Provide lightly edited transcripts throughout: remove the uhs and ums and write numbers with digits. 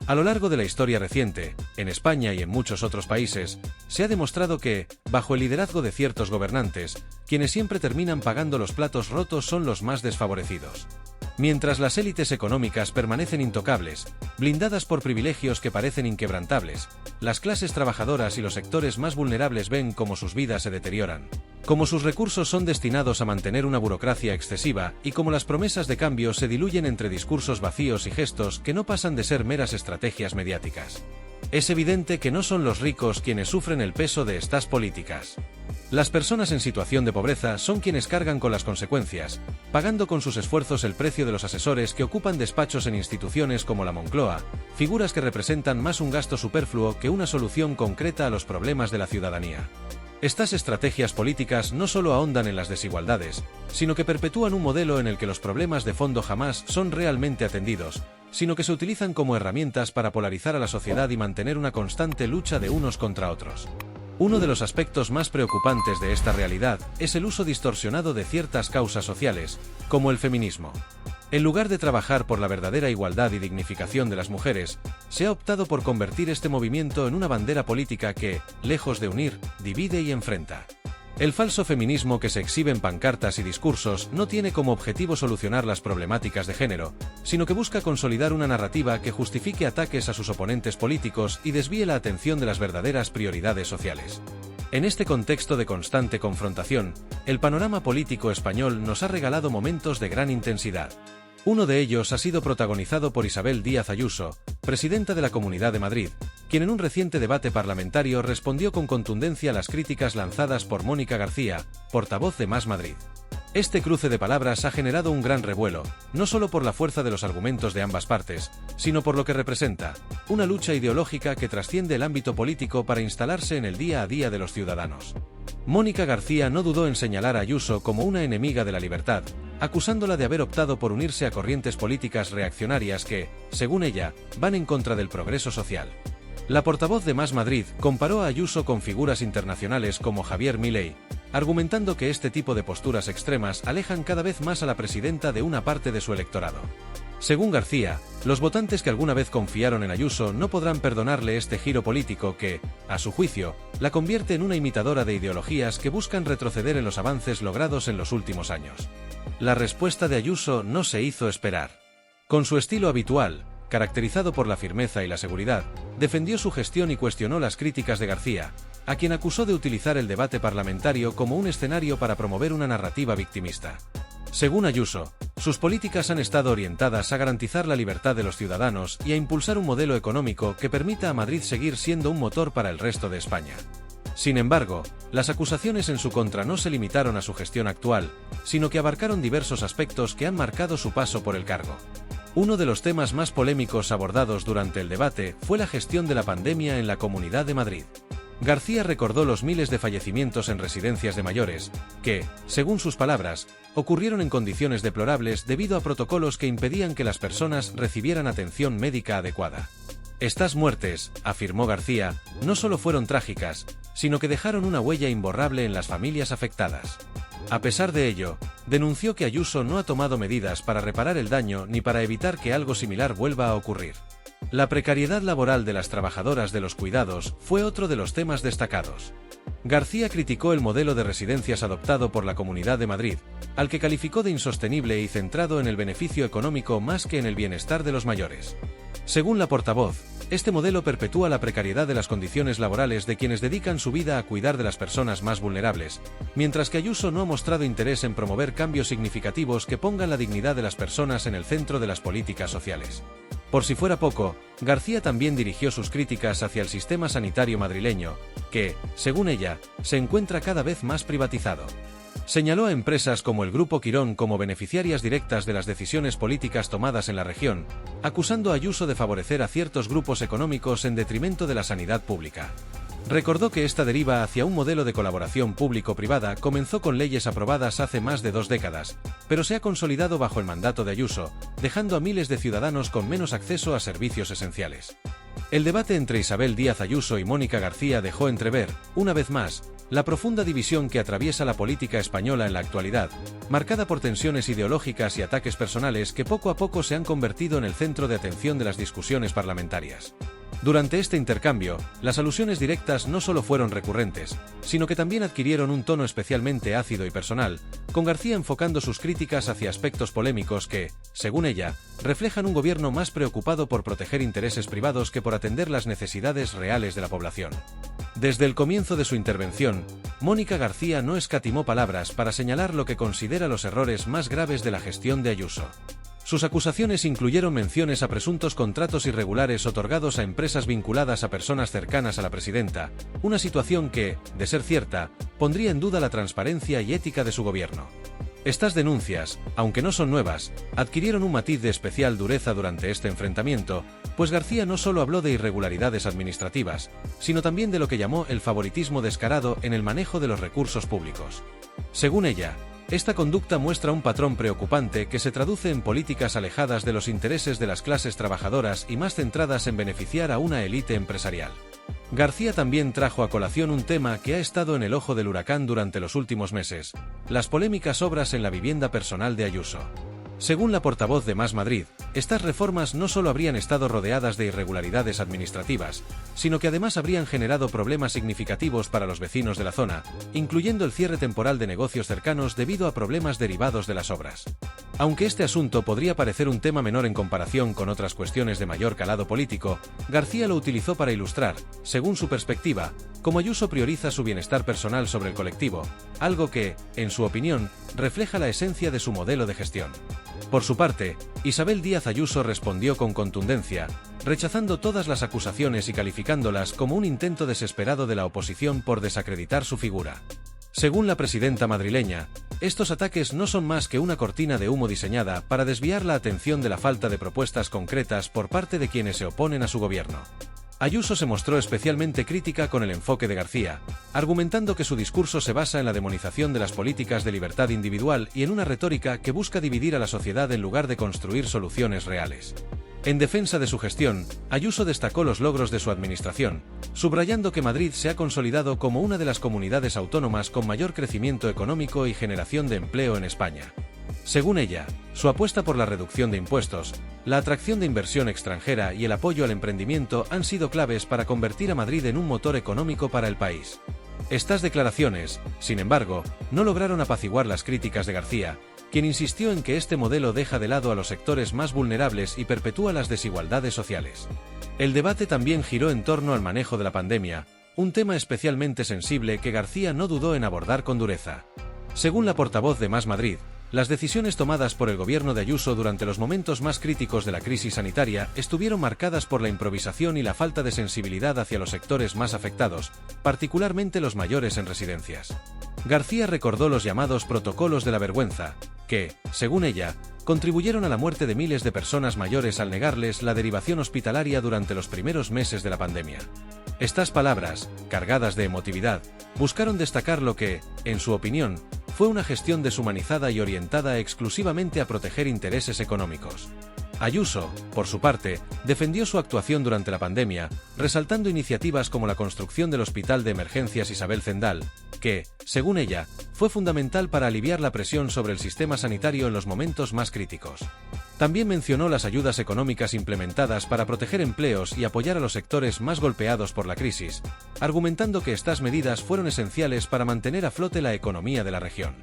A lo largo de la historia reciente, en España y en muchos otros países, se ha demostrado que, bajo el liderazgo de ciertos gobernantes, quienes siempre terminan pagando los platos rotos son los más desfavorecidos. Mientras las élites económicas permanecen intocables, blindadas por privilegios que parecen inquebrantables, las clases trabajadoras y los sectores más vulnerables ven cómo sus vidas se deterioran, cómo sus recursos son destinados a mantener una burocracia excesiva y cómo las promesas de cambio se diluyen entre discursos vacíos y gestos que no pasan de ser meras estrategias mediáticas. Es evidente que no son los ricos quienes sufren el peso de estas políticas. Las personas en situación de pobreza son quienes cargan con las consecuencias, pagando con sus esfuerzos el precio de los asesores que ocupan despachos en instituciones como la Moncloa, figuras que representan más un gasto superfluo que una solución concreta a los problemas de la ciudadanía. Estas estrategias políticas no solo ahondan en las desigualdades, sino que perpetúan un modelo en el que los problemas de fondo jamás son realmente atendidos, sino que se utilizan como herramientas para polarizar a la sociedad y mantener una constante lucha de unos contra otros. Uno de los aspectos más preocupantes de esta realidad es el uso distorsionado de ciertas causas sociales, como el feminismo. En lugar de trabajar por la verdadera igualdad y dignificación de las mujeres, se ha optado por convertir este movimiento en una bandera política que, lejos de unir, divide y enfrenta. El falso feminismo que se exhibe en pancartas y discursos no tiene como objetivo solucionar las problemáticas de género, sino que busca consolidar una narrativa que justifique ataques a sus oponentes políticos y desvíe la atención de las verdaderas prioridades sociales. En este contexto de constante confrontación, el panorama político español nos ha regalado momentos de gran intensidad. Uno de ellos ha sido protagonizado por Isabel Díaz Ayuso, presidenta de la Comunidad de Madrid, quien en un reciente debate parlamentario respondió con contundencia a las críticas lanzadas por Mónica García, portavoz de Más Madrid. Este cruce de palabras ha generado un gran revuelo, no solo por la fuerza de los argumentos de ambas partes, sino por lo que representa, una lucha ideológica que trasciende el ámbito político para instalarse en el día a día de los ciudadanos. Mónica García no dudó en señalar a Ayuso como una enemiga de la libertad, acusándola de haber optado por unirse a corrientes políticas reaccionarias que, según ella, van en contra del progreso social. La portavoz de Más Madrid comparó a Ayuso con figuras internacionales como Javier Milei, argumentando que este tipo de posturas extremas alejan cada vez más a la presidenta de una parte de su electorado. Según García, los votantes que alguna vez confiaron en Ayuso no podrán perdonarle este giro político que, a su juicio, la convierte en una imitadora de ideologías que buscan retroceder en los avances logrados en los últimos años. La respuesta de Ayuso no se hizo esperar. Con su estilo habitual, caracterizado por la firmeza y la seguridad, defendió su gestión y cuestionó las críticas de García, a quien acusó de utilizar el debate parlamentario como un escenario para promover una narrativa victimista. Según Ayuso, sus políticas han estado orientadas a garantizar la libertad de los ciudadanos y a impulsar un modelo económico que permita a Madrid seguir siendo un motor para el resto de España. Sin embargo, las acusaciones en su contra no se limitaron a su gestión actual, sino que abarcaron diversos aspectos que han marcado su paso por el cargo. Uno de los temas más polémicos abordados durante el debate fue la gestión de la pandemia en la Comunidad de Madrid. García recordó los miles de fallecimientos en residencias de mayores, que, según sus palabras, ocurrieron en condiciones deplorables debido a protocolos que impedían que las personas recibieran atención médica adecuada. Estas muertes, afirmó García, no solo fueron trágicas, sino que dejaron una huella imborrable en las familias afectadas. A pesar de ello, denunció que Ayuso no ha tomado medidas para reparar el daño ni para evitar que algo similar vuelva a ocurrir. La precariedad laboral de las trabajadoras de los cuidados fue otro de los temas destacados. García criticó el modelo de residencias adoptado por la Comunidad de Madrid, al que calificó de insostenible y centrado en el beneficio económico más que en el bienestar de los mayores. Según la portavoz, este modelo perpetúa la precariedad de las condiciones laborales de quienes dedican su vida a cuidar de las personas más vulnerables, mientras que Ayuso no ha mostrado interés en promover cambios significativos que pongan la dignidad de las personas en el centro de las políticas sociales. Por si fuera poco, García también dirigió sus críticas hacia el sistema sanitario madrileño, que, según ella, se encuentra cada vez más privatizado. Señaló a empresas como el Grupo Quirón como beneficiarias directas de las decisiones políticas tomadas en la región, acusando a Ayuso de favorecer a ciertos grupos económicos en detrimento de la sanidad pública. Recordó que esta deriva hacia un modelo de colaboración público-privada comenzó con leyes aprobadas hace más de 2 décadas, pero se ha consolidado bajo el mandato de Ayuso, dejando a miles de ciudadanos con menos acceso a servicios esenciales. El debate entre Isabel Díaz Ayuso y Mónica García dejó entrever, una vez más, La profunda división que atraviesa la política española en la actualidad, marcada por tensiones ideológicas y ataques personales que poco a poco se han convertido en el centro de atención de las discusiones parlamentarias. Durante este intercambio, las alusiones directas no solo fueron recurrentes, sino que también adquirieron un tono especialmente ácido y personal, con García enfocando sus críticas hacia aspectos polémicos que, según ella, reflejan un gobierno más preocupado por proteger intereses privados que por atender las necesidades reales de la población. Desde el comienzo de su intervención, Mónica García no escatimó palabras para señalar lo que considera los errores más graves de la gestión de Ayuso. Sus acusaciones incluyeron menciones a presuntos contratos irregulares otorgados a empresas vinculadas a personas cercanas a la presidenta, una situación que, de ser cierta, pondría en duda la transparencia y ética de su gobierno. Estas denuncias, aunque no son nuevas, adquirieron un matiz de especial dureza durante este enfrentamiento, pues García no solo habló de irregularidades administrativas, sino también de lo que llamó el favoritismo descarado en el manejo de los recursos públicos. Según ella, esta conducta muestra un patrón preocupante que se traduce en políticas alejadas de los intereses de las clases trabajadoras y más centradas en beneficiar a una élite empresarial. García también trajo a colación un tema que ha estado en el ojo del huracán durante los últimos meses: las polémicas obras en la vivienda personal de Ayuso. Según la portavoz de Más Madrid, estas reformas no solo habrían estado rodeadas de irregularidades administrativas, sino que además habrían generado problemas significativos para los vecinos de la zona, incluyendo el cierre temporal de negocios cercanos debido a problemas derivados de las obras. Aunque este asunto podría parecer un tema menor en comparación con otras cuestiones de mayor calado político, García lo utilizó para ilustrar, según su perspectiva, cómo Ayuso prioriza su bienestar personal sobre el colectivo, algo que, en su opinión, refleja la esencia de su modelo de gestión. Por su parte, Isabel Díaz Ayuso respondió con contundencia, rechazando todas las acusaciones y calificándolas como un intento desesperado de la oposición por desacreditar su figura. Según la presidenta madrileña, estos ataques no son más que una cortina de humo diseñada para desviar la atención de la falta de propuestas concretas por parte de quienes se oponen a su gobierno. Ayuso se mostró especialmente crítica con el enfoque de García, argumentando que su discurso se basa en la demonización de las políticas de libertad individual y en una retórica que busca dividir a la sociedad en lugar de construir soluciones reales. En defensa de su gestión, Ayuso destacó los logros de su administración, subrayando que Madrid se ha consolidado como una de las comunidades autónomas con mayor crecimiento económico y generación de empleo en España. Según ella, su apuesta por la reducción de impuestos, la atracción de inversión extranjera y el apoyo al emprendimiento han sido claves para convertir a Madrid en un motor económico para el país. Estas declaraciones, sin embargo, no lograron apaciguar las críticas de García, quien insistió en que este modelo deja de lado a los sectores más vulnerables y perpetúa las desigualdades sociales. El debate también giró en torno al manejo de la pandemia, un tema especialmente sensible que García no dudó en abordar con dureza. Según la portavoz de Más Madrid, las decisiones tomadas por el gobierno de Ayuso durante los momentos más críticos de la crisis sanitaria estuvieron marcadas por la improvisación y la falta de sensibilidad hacia los sectores más afectados, particularmente los mayores en residencias. García recordó los llamados protocolos de la vergüenza, que, según ella, contribuyeron a la muerte de miles de personas mayores al negarles la derivación hospitalaria durante los primeros meses de la pandemia. Estas palabras, cargadas de emotividad, buscaron destacar lo que, en su opinión, fue una gestión deshumanizada y orientada exclusivamente a proteger intereses económicos. Ayuso, por su parte, defendió su actuación durante la pandemia, resaltando iniciativas como la construcción del Hospital de Emergencias Isabel Zendal, que, según ella, fue fundamental para aliviar la presión sobre el sistema sanitario en los momentos más críticos. También mencionó las ayudas económicas implementadas para proteger empleos y apoyar a los sectores más golpeados por la crisis, argumentando que estas medidas fueron esenciales para mantener a flote la economía de la región.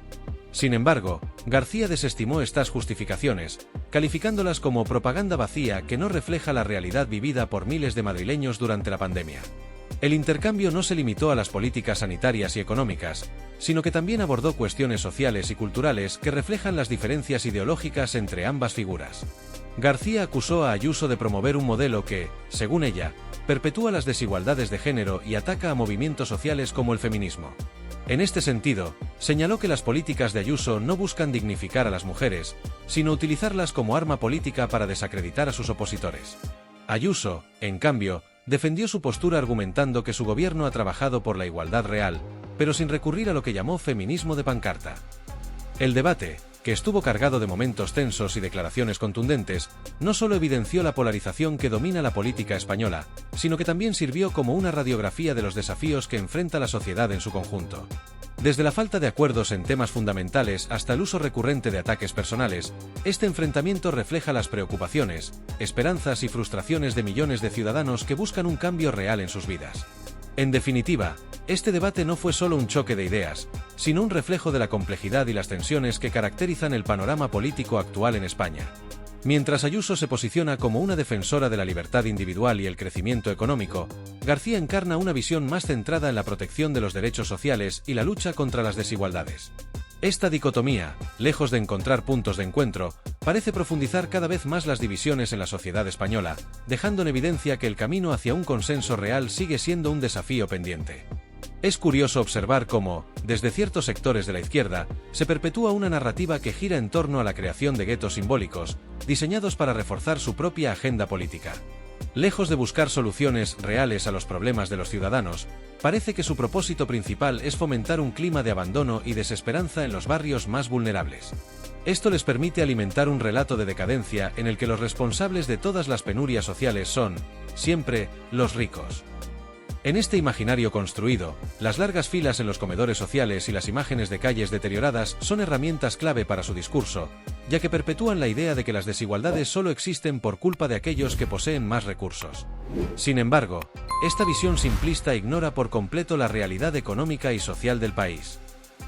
Sin embargo, García desestimó estas justificaciones, calificándolas como propaganda vacía que no refleja la realidad vivida por miles de madrileños durante la pandemia. El intercambio no se limitó a las políticas sanitarias y económicas, sino que también abordó cuestiones sociales y culturales que reflejan las diferencias ideológicas entre ambas figuras. García acusó a Ayuso de promover un modelo que, según ella, perpetúa las desigualdades de género y ataca a movimientos sociales como el feminismo. En este sentido, señaló que las políticas de Ayuso no buscan dignificar a las mujeres, sino utilizarlas como arma política para desacreditar a sus opositores. Ayuso, en cambio, defendió su postura argumentando que su gobierno ha trabajado por la igualdad real, pero sin recurrir a lo que llamó feminismo de pancarta. El debate, que estuvo cargado de momentos tensos y declaraciones contundentes, no solo evidenció la polarización que domina la política española, sino que también sirvió como una radiografía de los desafíos que enfrenta la sociedad en su conjunto. Desde la falta de acuerdos en temas fundamentales hasta el uso recurrente de ataques personales, este enfrentamiento refleja las preocupaciones, esperanzas y frustraciones de millones de ciudadanos que buscan un cambio real en sus vidas. En definitiva, este debate no fue solo un choque de ideas, sino un reflejo de la complejidad y las tensiones que caracterizan el panorama político actual en España. Mientras Ayuso se posiciona como una defensora de la libertad individual y el crecimiento económico, García encarna una visión más centrada en la protección de los derechos sociales y la lucha contra las desigualdades. Esta dicotomía, lejos de encontrar puntos de encuentro, parece profundizar cada vez más las divisiones en la sociedad española, dejando en evidencia que el camino hacia un consenso real sigue siendo un desafío pendiente. Es curioso observar cómo, desde ciertos sectores de la izquierda, se perpetúa una narrativa que gira en torno a la creación de guetos simbólicos, diseñados para reforzar su propia agenda política. Lejos de buscar soluciones reales a los problemas de los ciudadanos, parece que su propósito principal es fomentar un clima de abandono y desesperanza en los barrios más vulnerables. Esto les permite alimentar un relato de decadencia en el que los responsables de todas las penurias sociales son, siempre, los ricos. En este imaginario construido, las largas filas en los comedores sociales y las imágenes de calles deterioradas son herramientas clave para su discurso, ya que perpetúan la idea de que las desigualdades solo existen por culpa de aquellos que poseen más recursos. Sin embargo, esta visión simplista ignora por completo la realidad económica y social del país.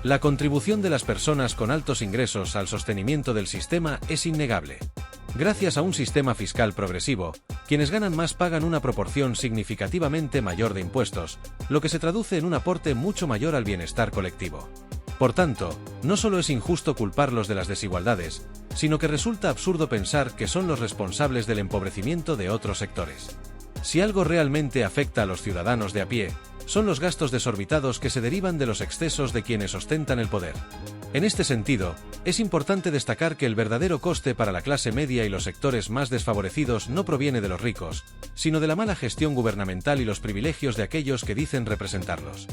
La contribución de las personas con altos ingresos al sostenimiento del sistema es innegable. Gracias a un sistema fiscal progresivo, quienes ganan más pagan una proporción significativamente mayor de impuestos, lo que se traduce en un aporte mucho mayor al bienestar colectivo. Por tanto, no solo es injusto culparlos de las desigualdades, sino que resulta absurdo pensar que son los responsables del empobrecimiento de otros sectores. Si algo realmente afecta a los ciudadanos de a pie, son los gastos desorbitados que se derivan de los excesos de quienes ostentan el poder. En este sentido, es importante destacar que el verdadero coste para la clase media y los sectores más desfavorecidos no proviene de los ricos, sino de la mala gestión gubernamental y los privilegios de aquellos que dicen representarlos.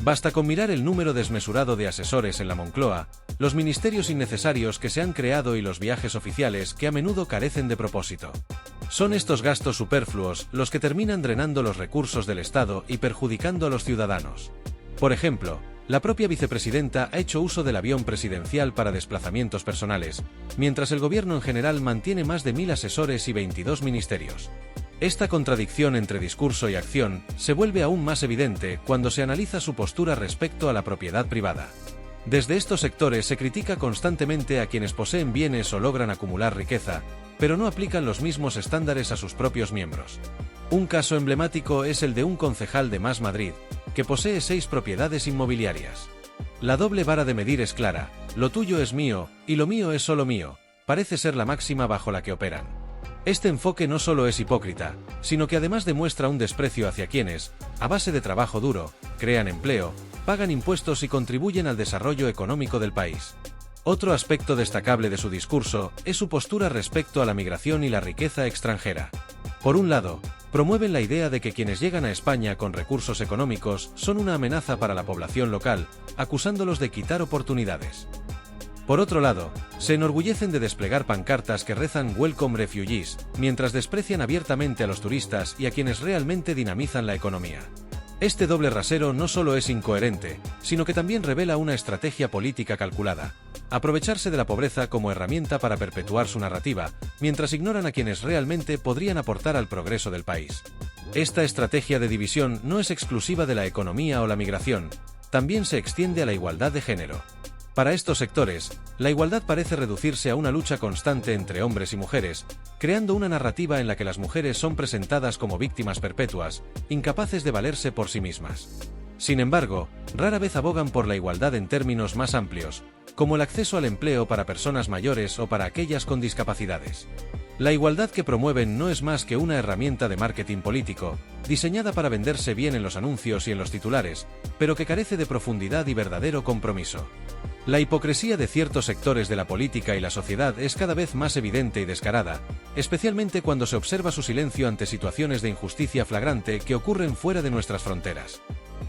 Basta con mirar el número desmesurado de asesores en la Moncloa, los ministerios innecesarios que se han creado y los viajes oficiales que a menudo carecen de propósito. Son estos gastos superfluos los que terminan drenando los recursos del Estado y perjudicando a los ciudadanos. Por ejemplo, la propia vicepresidenta ha hecho uso del avión presidencial para desplazamientos personales, mientras el gobierno en general mantiene más de 1000 asesores y 22 ministerios. Esta contradicción entre discurso y acción se vuelve aún más evidente cuando se analiza su postura respecto a la propiedad privada. Desde estos sectores se critica constantemente a quienes poseen bienes o logran acumular riqueza, pero no aplican los mismos estándares a sus propios miembros. Un caso emblemático es el de un concejal de Más Madrid, que posee 6 propiedades inmobiliarias. La doble vara de medir es clara: lo tuyo es mío, y lo mío es solo mío, parece ser la máxima bajo la que operan. Este enfoque no solo es hipócrita, sino que además demuestra un desprecio hacia quienes, a base de trabajo duro, crean empleo, pagan impuestos y contribuyen al desarrollo económico del país. Otro aspecto destacable de su discurso es su postura respecto a la migración y la riqueza extranjera. Por un lado, promueven la idea de que quienes llegan a España con recursos económicos son una amenaza para la población local, acusándolos de quitar oportunidades. Por otro lado, se enorgullecen de desplegar pancartas que rezan "Welcome Refugees", mientras desprecian abiertamente a los turistas y a quienes realmente dinamizan la economía. Este doble rasero no solo es incoherente, sino que también revela una estrategia política calculada: aprovecharse de la pobreza como herramienta para perpetuar su narrativa, mientras ignoran a quienes realmente podrían aportar al progreso del país. Esta estrategia de división no es exclusiva de la economía o la migración, también se extiende a la igualdad de género. Para estos sectores, la igualdad parece reducirse a una lucha constante entre hombres y mujeres, creando una narrativa en la que las mujeres son presentadas como víctimas perpetuas, incapaces de valerse por sí mismas. Sin embargo, rara vez abogan por la igualdad en términos más amplios, como el acceso al empleo para personas mayores o para aquellas con discapacidades. La igualdad que promueven no es más que una herramienta de marketing político, diseñada para venderse bien en los anuncios y en los titulares, pero que carece de profundidad y verdadero compromiso. La hipocresía de ciertos sectores de la política y la sociedad es cada vez más evidente y descarada, especialmente cuando se observa su silencio ante situaciones de injusticia flagrante que ocurren fuera de nuestras fronteras.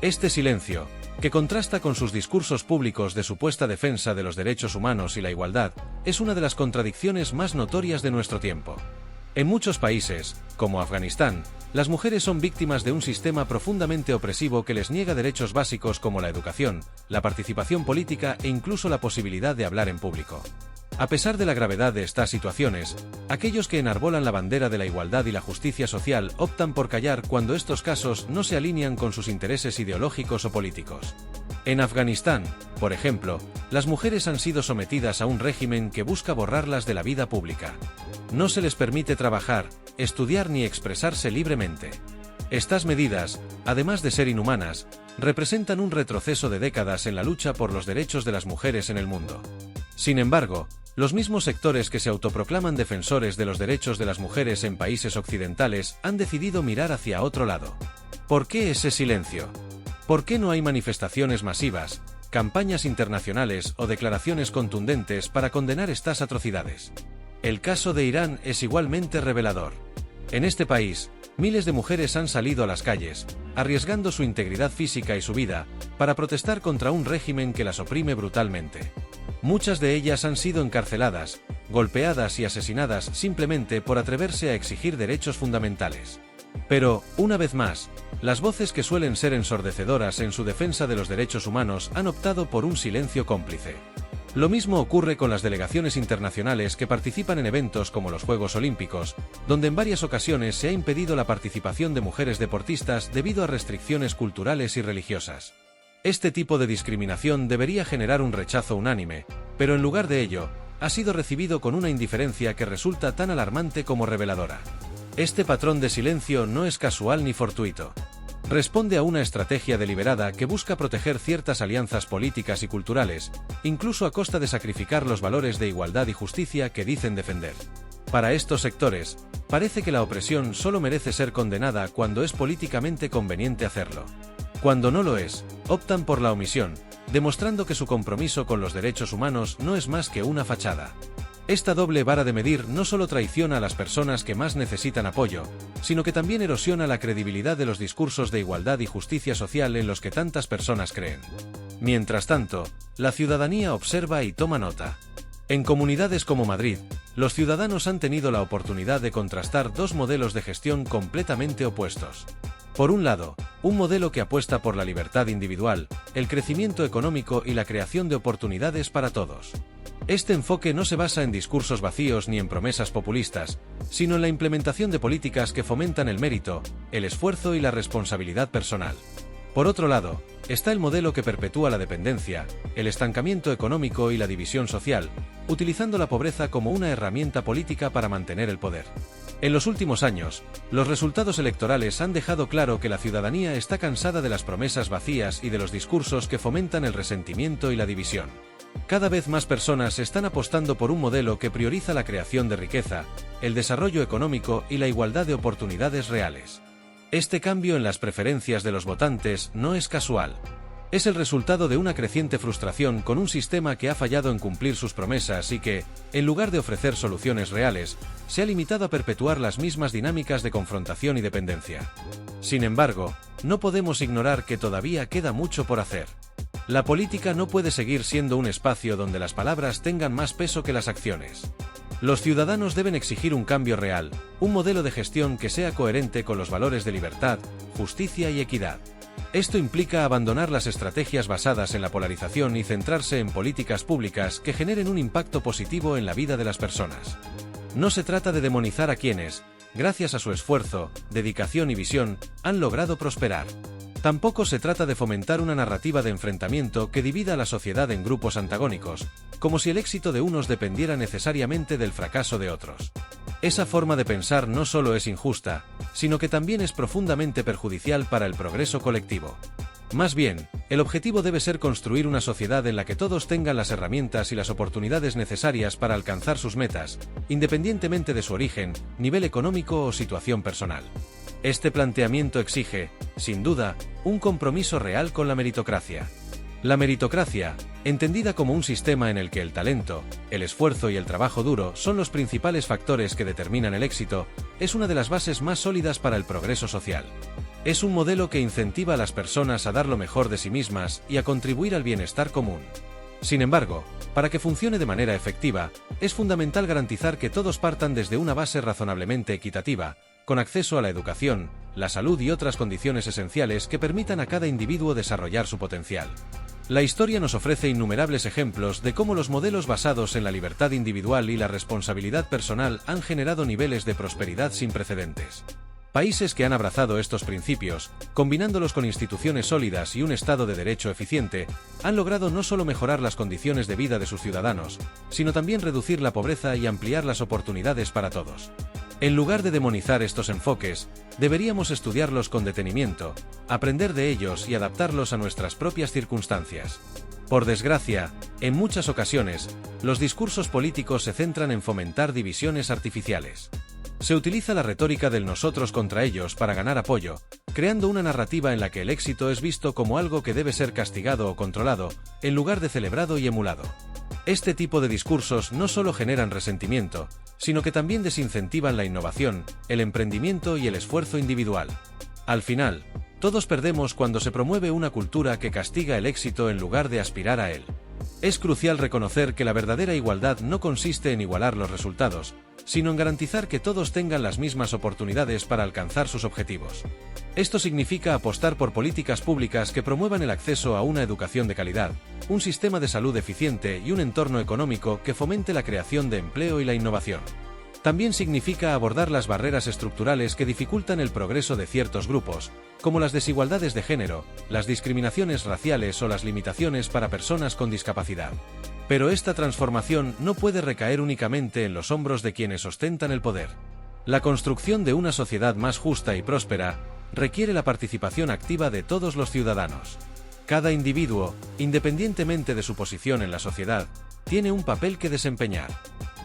Este silencio, que contrasta con sus discursos públicos de supuesta defensa de los derechos humanos y la igualdad, es una de las contradicciones más notorias de nuestro tiempo. En muchos países, como Afganistán, las mujeres son víctimas de un sistema profundamente opresivo que les niega derechos básicos como la educación, la participación política e incluso la posibilidad de hablar en público. A pesar de la gravedad de estas situaciones, aquellos que enarbolan la bandera de la igualdad y la justicia social optan por callar cuando estos casos no se alinean con sus intereses ideológicos o políticos. En Afganistán, por ejemplo, las mujeres han sido sometidas a un régimen que busca borrarlas de la vida pública. No se les permite trabajar, estudiar ni expresarse libremente. Estas medidas, además de ser inhumanas, representan un retroceso de décadas en la lucha por los derechos de las mujeres en el mundo. Sin embargo, los mismos sectores que se autoproclaman defensores de los derechos de las mujeres en países occidentales han decidido mirar hacia otro lado. ¿Por qué ese silencio? ¿Por qué no hay manifestaciones masivas, campañas internacionales o declaraciones contundentes para condenar estas atrocidades? El caso de Irán es igualmente revelador. En este país, miles de mujeres han salido a las calles, arriesgando su integridad física y su vida, para protestar contra un régimen que las oprime brutalmente. Muchas de ellas han sido encarceladas, golpeadas y asesinadas simplemente por atreverse a exigir derechos fundamentales. Pero, una vez más, las voces que suelen ser ensordecedoras en su defensa de los derechos humanos han optado por un silencio cómplice. Lo mismo ocurre con las delegaciones internacionales que participan en eventos como los Juegos Olímpicos, donde en varias ocasiones se ha impedido la participación de mujeres deportistas debido a restricciones culturales y religiosas. Este tipo de discriminación debería generar un rechazo unánime, pero en lugar de ello, ha sido recibido con una indiferencia que resulta tan alarmante como reveladora. Este patrón de silencio no es casual ni fortuito. Responde a una estrategia deliberada que busca proteger ciertas alianzas políticas y culturales, incluso a costa de sacrificar los valores de igualdad y justicia que dicen defender. Para estos sectores, parece que la opresión solo merece ser condenada cuando es políticamente conveniente hacerlo. Cuando no lo es, optan por la omisión, demostrando que su compromiso con los derechos humanos no es más que una fachada. Esta doble vara de medir no solo traiciona a las personas que más necesitan apoyo, sino que también erosiona la credibilidad de los discursos de igualdad y justicia social en los que tantas personas creen. Mientras tanto, la ciudadanía observa y toma nota. En comunidades como Madrid, los ciudadanos han tenido la oportunidad de contrastar dos modelos de gestión completamente opuestos. Por un lado, un modelo que apuesta por la libertad individual, el crecimiento económico y la creación de oportunidades para todos. Este enfoque no se basa en discursos vacíos ni en promesas populistas, sino en la implementación de políticas que fomentan el mérito, el esfuerzo y la responsabilidad personal. Por otro lado, está el modelo que perpetúa la dependencia, el estancamiento económico y la división social, utilizando la pobreza como una herramienta política para mantener el poder. En los últimos años, los resultados electorales han dejado claro que la ciudadanía está cansada de las promesas vacías y de los discursos que fomentan el resentimiento y la división. Cada vez más personas están apostando por un modelo que prioriza la creación de riqueza, el desarrollo económico y la igualdad de oportunidades reales. Este cambio en las preferencias de los votantes no es casual. Es el resultado de una creciente frustración con un sistema que ha fallado en cumplir sus promesas y que, en lugar de ofrecer soluciones reales, se ha limitado a perpetuar las mismas dinámicas de confrontación y dependencia. Sin embargo, no podemos ignorar que todavía queda mucho por hacer. La política no puede seguir siendo un espacio donde las palabras tengan más peso que las acciones. Los ciudadanos deben exigir un cambio real, un modelo de gestión que sea coherente con los valores de libertad, justicia y equidad. Esto implica abandonar las estrategias basadas en la polarización y centrarse en políticas públicas que generen un impacto positivo en la vida de las personas. No se trata de demonizar a quienes, gracias a su esfuerzo, dedicación y visión, han logrado prosperar. Tampoco se trata de fomentar una narrativa de enfrentamiento que divida a la sociedad en grupos antagónicos, como si el éxito de unos dependiera necesariamente del fracaso de otros. Esa forma de pensar no solo es injusta, sino que también es profundamente perjudicial para el progreso colectivo. Más bien, el objetivo debe ser construir una sociedad en la que todos tengan las herramientas y las oportunidades necesarias para alcanzar sus metas, independientemente de su origen, nivel económico o situación personal. Este planteamiento exige, sin duda, un compromiso real con la meritocracia. La meritocracia, entendida como un sistema en el que el talento, el esfuerzo y el trabajo duro son los principales factores que determinan el éxito, es una de las bases más sólidas para el progreso social. Es un modelo que incentiva a las personas a dar lo mejor de sí mismas y a contribuir al bienestar común. Sin embargo, para que funcione de manera efectiva, es fundamental garantizar que todos partan desde una base razonablemente equitativa, con acceso a la educación, la salud y otras condiciones esenciales que permitan a cada individuo desarrollar su potencial. La historia nos ofrece innumerables ejemplos de cómo los modelos basados en la libertad individual y la responsabilidad personal han generado niveles de prosperidad sin precedentes. Países que han abrazado estos principios, combinándolos con instituciones sólidas y un Estado de Derecho eficiente, han logrado no solo mejorar las condiciones de vida de sus ciudadanos, sino también reducir la pobreza y ampliar las oportunidades para todos. En lugar de demonizar estos enfoques, deberíamos estudiarlos con detenimiento, aprender de ellos y adaptarlos a nuestras propias circunstancias. Por desgracia, en muchas ocasiones, los discursos políticos se centran en fomentar divisiones artificiales. Se utiliza la retórica del nosotros contra ellos para ganar apoyo, creando una narrativa en la que el éxito es visto como algo que debe ser castigado o controlado, en lugar de celebrado y emulado. Este tipo de discursos no solo generan resentimiento, sino que también desincentivan la innovación, el emprendimiento y el esfuerzo individual. Al final, todos perdemos cuando se promueve una cultura que castiga el éxito en lugar de aspirar a él. Es crucial reconocer que la verdadera igualdad no consiste en igualar los resultados, sino en garantizar que todos tengan las mismas oportunidades para alcanzar sus objetivos. Esto significa apostar por políticas públicas que promuevan el acceso a una educación de calidad, un sistema de salud eficiente y un entorno económico que fomente la creación de empleo y la innovación. También significa abordar las barreras estructurales que dificultan el progreso de ciertos grupos, como las desigualdades de género, las discriminaciones raciales o las limitaciones para personas con discapacidad. Pero esta transformación no puede recaer únicamente en los hombros de quienes ostentan el poder. La construcción de una sociedad más justa y próspera requiere la participación activa de todos los ciudadanos. Cada individuo, independientemente de su posición en la sociedad, tiene un papel que desempeñar.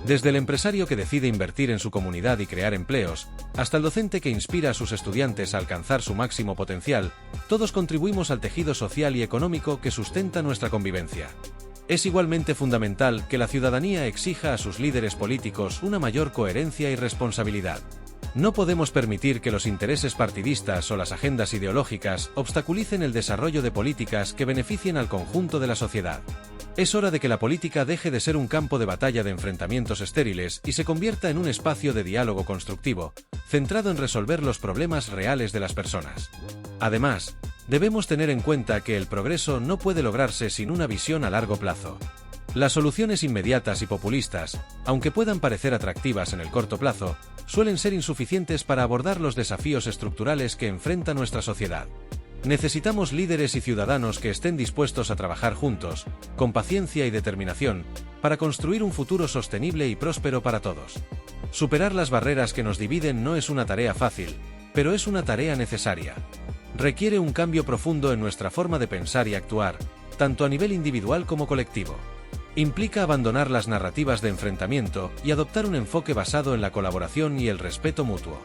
Desde el empresario que decide invertir en su comunidad y crear empleos, hasta el docente que inspira a sus estudiantes a alcanzar su máximo potencial, todos contribuimos al tejido social y económico que sustenta nuestra convivencia. Es igualmente fundamental que la ciudadanía exija a sus líderes políticos una mayor coherencia y responsabilidad. No podemos permitir que los intereses partidistas o las agendas ideológicas obstaculicen el desarrollo de políticas que beneficien al conjunto de la sociedad. Es hora de que la política deje de ser un campo de batalla de enfrentamientos estériles y se convierta en un espacio de diálogo constructivo, centrado en resolver los problemas reales de las personas. Además, debemos tener en cuenta que el progreso no puede lograrse sin una visión a largo plazo. Las soluciones inmediatas y populistas, aunque puedan parecer atractivas en el corto plazo, suelen ser insuficientes para abordar los desafíos estructurales que enfrenta nuestra sociedad. Necesitamos líderes y ciudadanos que estén dispuestos a trabajar juntos, con paciencia y determinación, para construir un futuro sostenible y próspero para todos. Superar las barreras que nos dividen no es una tarea fácil, pero es una tarea necesaria. Requiere un cambio profundo en nuestra forma de pensar y actuar, tanto a nivel individual como colectivo. Implica abandonar las narrativas de enfrentamiento y adoptar un enfoque basado en la colaboración y el respeto mutuo.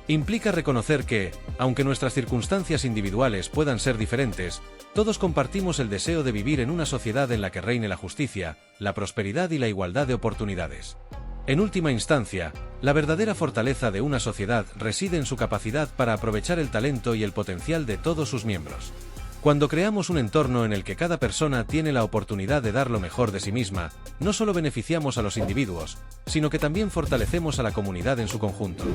Implica reconocer que, aunque nuestras circunstancias individuales puedan ser diferentes, todos compartimos el deseo de vivir en una sociedad en la que reine la justicia, la prosperidad y la igualdad de oportunidades. En última instancia, la verdadera fortaleza de una sociedad reside en su capacidad para aprovechar el talento y el potencial de todos sus miembros. Cuando creamos un entorno en el que cada persona tiene la oportunidad de dar lo mejor de sí misma, no solo beneficiamos a los individuos, sino que también fortalecemos a la comunidad en su conjunto.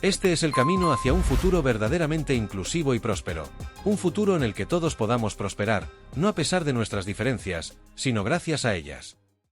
Este es el camino hacia un futuro verdaderamente inclusivo y próspero, un futuro en el que todos podamos prosperar, no a pesar de nuestras diferencias, sino gracias a ellas.